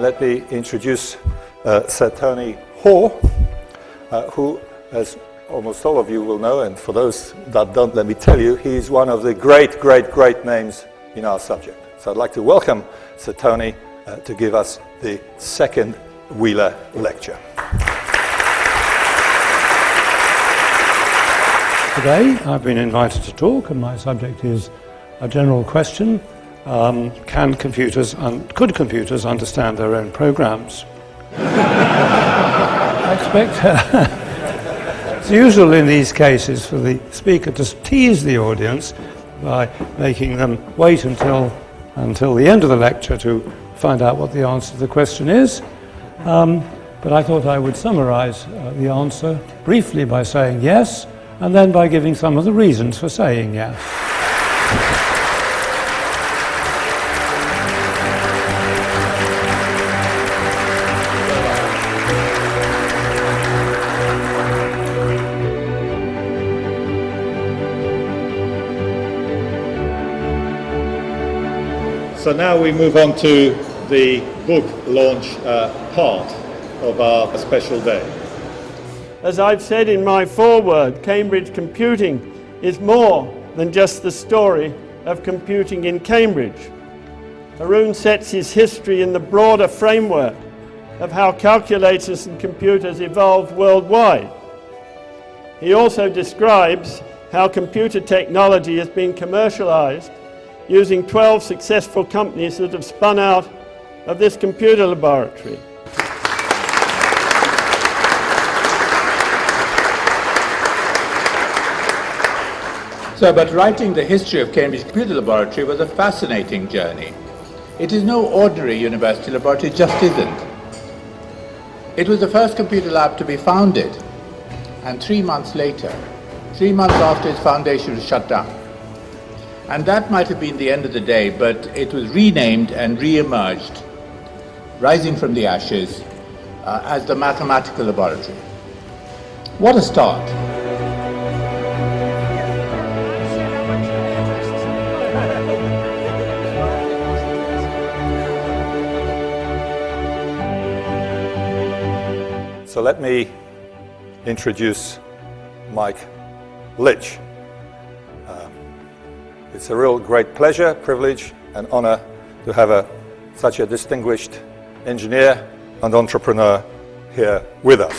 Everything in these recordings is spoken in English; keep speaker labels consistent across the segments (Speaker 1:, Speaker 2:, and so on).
Speaker 1: let me introduce Sir Tony Hoare, who, as almost all of you will know, and for those that don't, let me tell you, he's one of the great names in our subject. So I'd like to welcome Sir Tony to give us the second Wheeler lecture.
Speaker 2: Today I've been invited to talk, and my subject is a general question. Could computers understand their own programs? I expect it's usual in these cases for the speaker to tease the audience by making them wait until the end of the lecture to find out what the answer to the question is. But I thought I would summarize the answer briefly by saying yes, and then by giving some of the reasons for saying yes.
Speaker 1: So now we move on to the book launch part of our special day.
Speaker 3: As I've said in my foreword, Cambridge computing is more than just the story of computing in Cambridge. Haroon sets his history in the broader framework of how calculators and computers evolved worldwide. He also describes how computer technology has been commercialized using 12 successful companies that have spun out of this computer laboratory.
Speaker 4: But writing the history of Cambridge Computer Laboratory was a fascinating journey. It is no ordinary university laboratory, it just isn't. It was the first computer lab to be founded, and 3 months later, 3 months after its foundation was shut down. And that might have been the end of the day, but it was renamed and re-emerged, rising from the ashes, as the Mathematical Laboratory. What a start!
Speaker 1: So let me introduce Mike Litch. It's a real great pleasure, privilege, and honor to have such a distinguished engineer and entrepreneur here with us.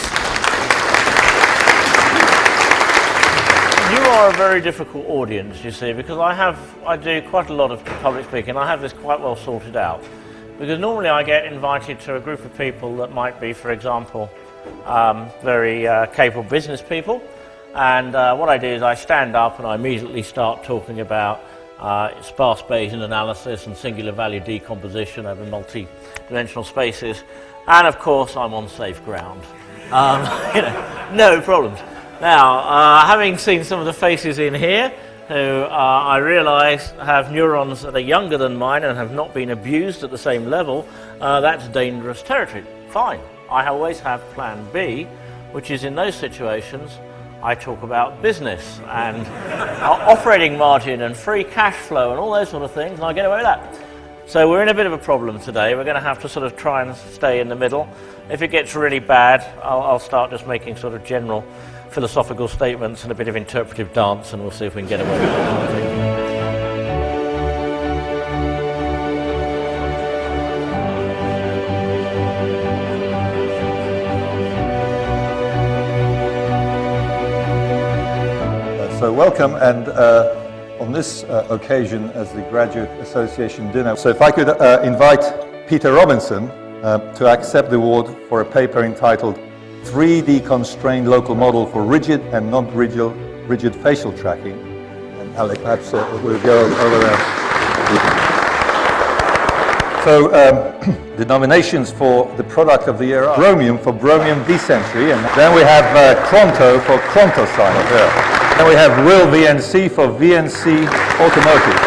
Speaker 5: You are a very difficult audience, you see, because I do quite a lot of public speaking. I have this quite well sorted out. Because normally I get invited to a group of people that might be, for example, very capable business people. And what I do is I stand up and I immediately start talking about sparse Bayesian analysis and singular value decomposition over multi-dimensional spaces. And of course, I'm on safe ground. No problems. Now, having seen some of the faces in here, who I realise have neurons that are younger than mine and have not been abused at the same level, that's dangerous territory. Fine. I always have plan B, which is in those situations, I talk about business and operating margin and free cash flow and all those sort of things, and I get away with that. So we're in a bit of a problem today. We're going to have to sort of try and stay in the middle. If it gets really bad, I'll start just making sort of general philosophical statements and a bit of interpretive dance, and we'll see if we can get away with it.
Speaker 1: So welcome, and on this occasion as the Graduate Association dinner, so if I could invite Peter Robinson to accept the award for a paper entitled 3D Constrained Local Model for Rigid and Non-Rigid Facial Tracking. And Alec, perhaps we'll go over there. So the nominations for the product of the year are Bromium for Bromium Decentry, and then we have Cronto for Crontosite. Yeah. Then we have WIL-VNC for VNC Automotive.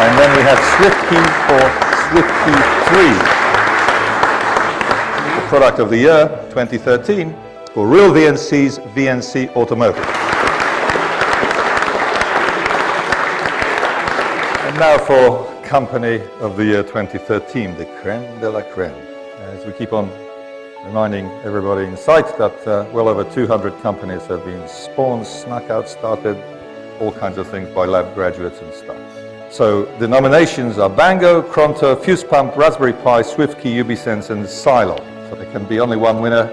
Speaker 1: And then we have SwiftKey for SwiftKey 3. The product of the year, 2013, for WIL-VNC's VNC Automotive. And now for company of the year 2013, the crème de la crème. As we keep on reminding everybody in sight that well over 200 companies have been spawned, snuck out, started, all kinds of things by lab graduates and staff. So the nominations are Bango, Kronto, FusePump, Raspberry Pi, SwiftKey, Ubisense and Silo. So there can be only one winner,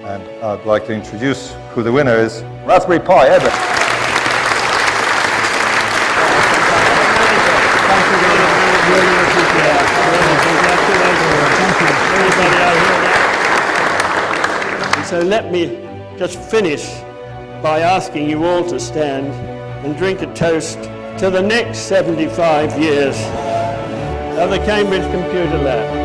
Speaker 1: and I'd like to introduce who the winner is. Raspberry Pi, Eben.
Speaker 3: So let me just finish by asking you all to stand and drink a toast to the next 75 years of the Cambridge Computer Lab.